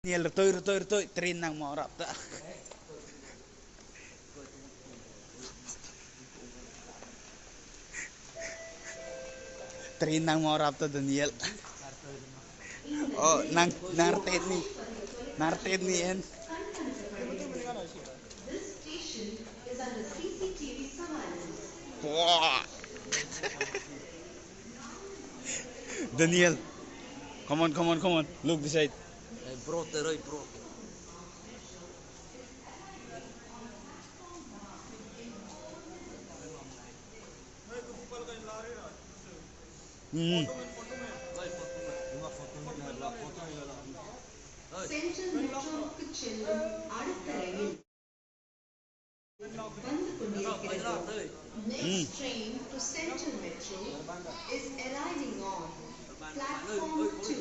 Niel retoy train nang mo rap ta. Train nang mo rap ta Daniel. Oh, nartet ni en. Wah. Daniel, come on. Look this side. Bro, teroy bro. Hmm. Central Metro செல்லும் அடுத்த ரயில் வந்து கொண்டிருக்கிறது. Next train to Central Metro is arriving on platform 2.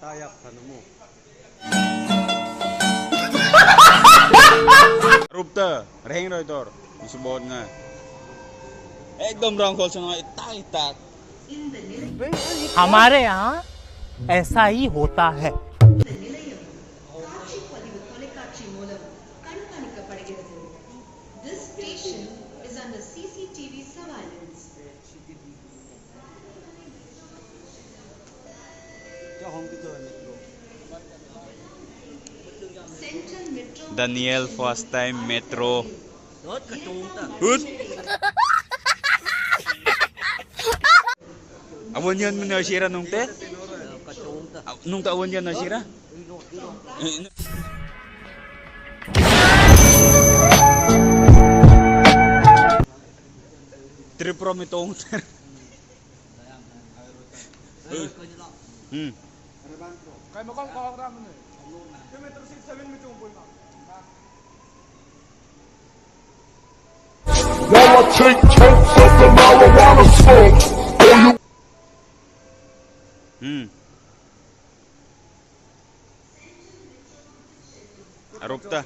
Tayak mo. Rupta, reng rồi tor. Disebut nga. एकदम रंग खोल सुना इतना इतना. இந்த நிலையம் हमारे यहाँ ऐसा ही होता है। காட்சி பதிவு தொலைக்காட்சி மூலம் கண்காணிக்கப்படுகிறது. This station is under CCTV surveillance. Central Metro Daniel first time metro. Dot katunta. Hut. Awon yan mo nasira nung te? Katunta. Nung taon yan nasira? Triprom itong. Hmm. Kaya makang kakaraman eh. Kilometer 6, 7 metro yung na. While I take totes of the marijuana smoke. Hmm. Arupta.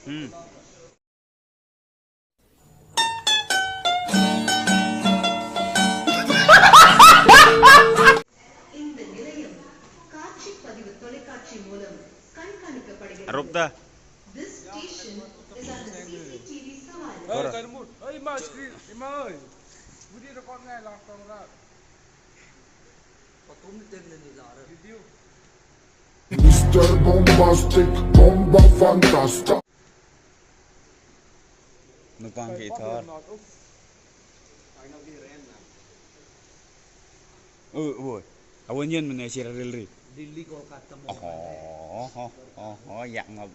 Hmm. இந்த நிலையம் காட்சி பதிவு தொலைக்காட்சி மூலம் கண்காணிக்கப்படுகிறது. Arupta. This station is under CCTV surveillance. Ay, kaya mo. Ay, ma, screen. Ima, ay. Budi record nga, last time na. Patumiten na nila. Video. Mr. Bombastic, bomba fantastic. Nupang kita. Oh. Awon yan mo nasira rilri. Dili ko kata mo. Oh, yak ngab.